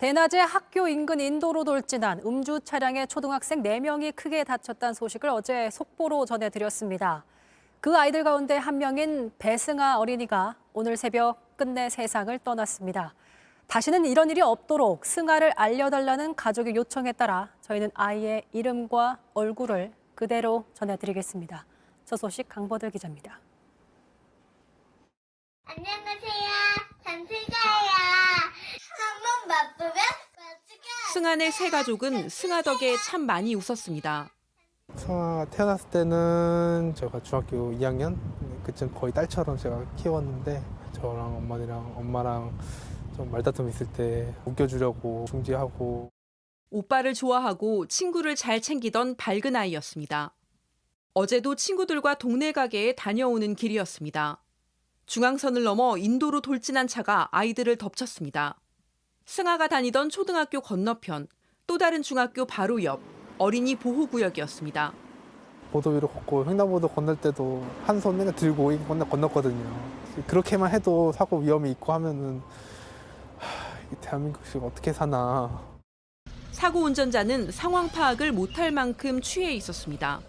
대낮에 학교 인근 인도로 돌진한 음주 차량에 초등학생 4명이 크게 다쳤다는 소식을 어제 속보로 전해드렸습니다. 그 아이들 가운데 한 명인 배승아 어린이가 오늘 새벽 끝내 세상을 떠났습니다. 다시는 이런 일이 없도록 승아를 알려달라는 가족의 요청에 따라 저희는 아이의 이름과 얼굴을 그대로 전해드리겠습니다. 저 소식 강보들 기자입니다. 안녕하세요. 장승아예요. 한번 바쁘면 승아네 세 가족은 승아 덕에 참 많이 웃었습니다. 승아가 태어났을 때는 제가 중학교 2학년 그쯤 거의 딸처럼 제가 키웠는데 저랑 엄마랑 좀 말다툼 있을 때 웃겨주려고 중지하고 오빠를 좋아하고 친구를 잘 챙기던 밝은 아이였습니다. 어제도 친구들과 동네 가게에 다녀오는 길이었습니다. 중앙선을 넘어 인도로 돌진한 차가 아이들을 덮쳤습니다. 승아가 다니던 초등학교 건너편, 또 다른 중학교 바로 옆 어린이 보호구역이었습니다. 보도 위로 걷고 횡단보도 건널 때도 한 손 내가 들고 건넜거든요. 그렇게만 해도 사고 위험이 있고 하면은 대한민국식 어떻게 사나. 사고 운전자는 상황 파악을 못할 만큼 취해 있었습니다.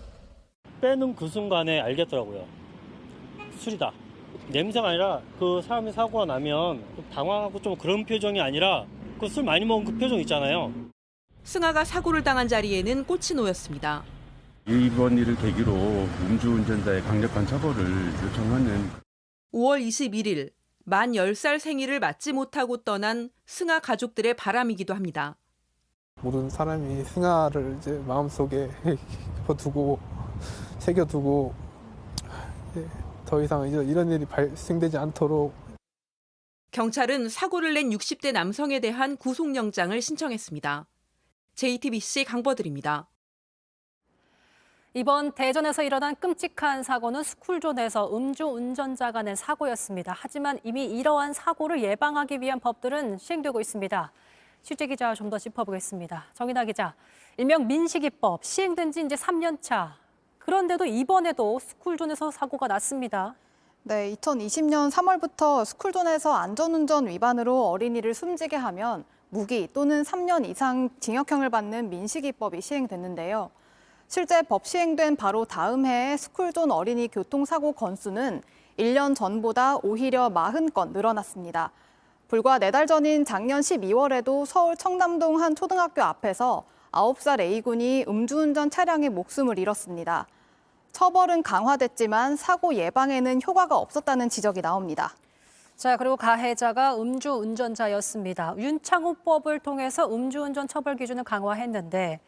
빼는 그 순간에 알겠더라고요. 술이다. 냄새가 아니라 그 사람이 사고가 나면 당황하고 좀 그런 표정이 아니라 그 술 많이 먹은 그 표정 있잖아요. 승아가 사고를 당한 자리에는 꽃이 놓였습니다. 이번 일을 계기로 음주운전자의 강력한 처벌을 요청하는 5월 21일 만 10살 생일을 맞지 못하고 떠난 승아 가족들의 바람이기도 합니다. 모든 사람이 승아를 이제 마음속에 두고 새겨두고 더 이상 이런 일이 발생되지 않도록. 경찰은 사고를 낸 60대 남성에 대한 구속영장을 신청했습니다. JTBC 강보들입니다. 이번 대전에서 일어난 끔찍한 사고는 스쿨존에서 음주운전자가 낸 사고였습니다. 하지만 이미 이러한 사고를 예방하기 위한 법들은 시행되고 있습니다. 취재기자 좀 더 짚어보겠습니다. 정인아 기자, 일명 민식이법 시행된 지 이제 3년 차. 그런데도 이번에도 스쿨존에서 사고가 났습니다. 네, 2020년 3월부터 스쿨존에서 안전운전 위반으로 어린이를 숨지게 하면 무기 또는 3년 이상 징역형을 받는 민식이법이 시행됐는데요. 실제 법 시행된 바로 다음 해에 스쿨존 어린이 교통사고 건수는 1년 전보다 오히려 40건 늘어났습니다. 불과 4달 전인 작년 12월에도 서울 청담동 한 초등학교 앞에서 9살 A군이 음주운전 차량에 목숨을 잃었습니다. 처벌은 강화됐지만 사고 예방에는 효과가 없었다는 지적이 나옵니다. 자, 그리고 가해자가 음주운전자였습니다. 윤창호법을 통해서 음주운전 처벌 기준을 강화했는데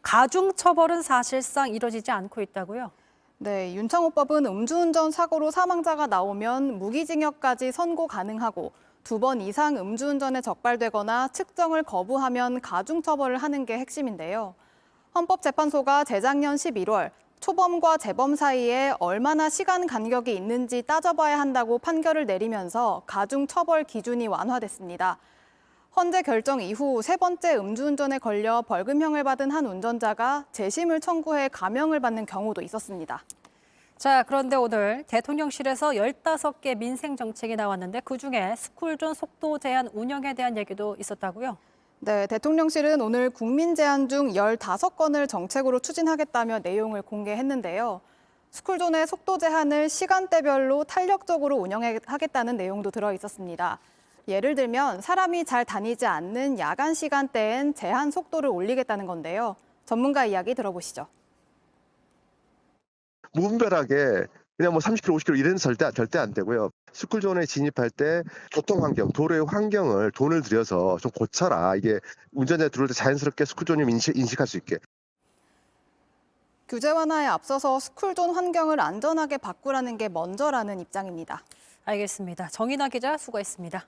가중처벌은 사실상 이뤄지지 않고 있다고요? 네, 윤창호법은 음주운전 사고로 사망자가 나오면 무기징역까지 선고 가능하고 2번 이상 음주운전에 적발되거나 측정을 거부하면 가중처벌을 하는 게 핵심인데요. 헌법재판소가 재작년 11월 초범과 재범 사이에 얼마나 시간 간격이 있는지 따져봐야 한다고 판결을 내리면서 가중처벌 기준이 완화됐습니다. 헌재 결정 이후 3번째 음주운전에 걸려 벌금형을 받은 한 운전자가 재심을 청구해 감형을 받는 경우도 있었습니다. 자, 그런데 오늘 대통령실에서 15개 민생 정책이 나왔는데 그중에 스쿨존 속도 제한 운영에 대한 얘기도 있었다고요? 네, 대통령실은 오늘 국민 제안 중 15건을 정책으로 추진하겠다며 내용을 공개했는데요. 스쿨존의 속도 제한을 시간대별로 탄력적으로 운영하겠다는 내용도 들어 있었습니다. 예를 들면 사람이 잘 다니지 않는 야간 시간대엔 제한 속도를 올리겠다는 건데요. 전문가 이야기 들어보시죠. 무분별하게 그냥 뭐 30km, 50km 이래는 절대 안 되고요. 스쿨존에 진입할 때 교통 환경, 도로의 환경을 돈을 들여서 좀 고쳐라. 이게 운전자 들어올 때 자연스럽게 스쿨존을 인식할 수 있게. 규제 완화에 앞서서 스쿨존 환경을 안전하게 바꾸라는 게 먼저라는 입장입니다. 알겠습니다. 정인아 기자 수고했습니다.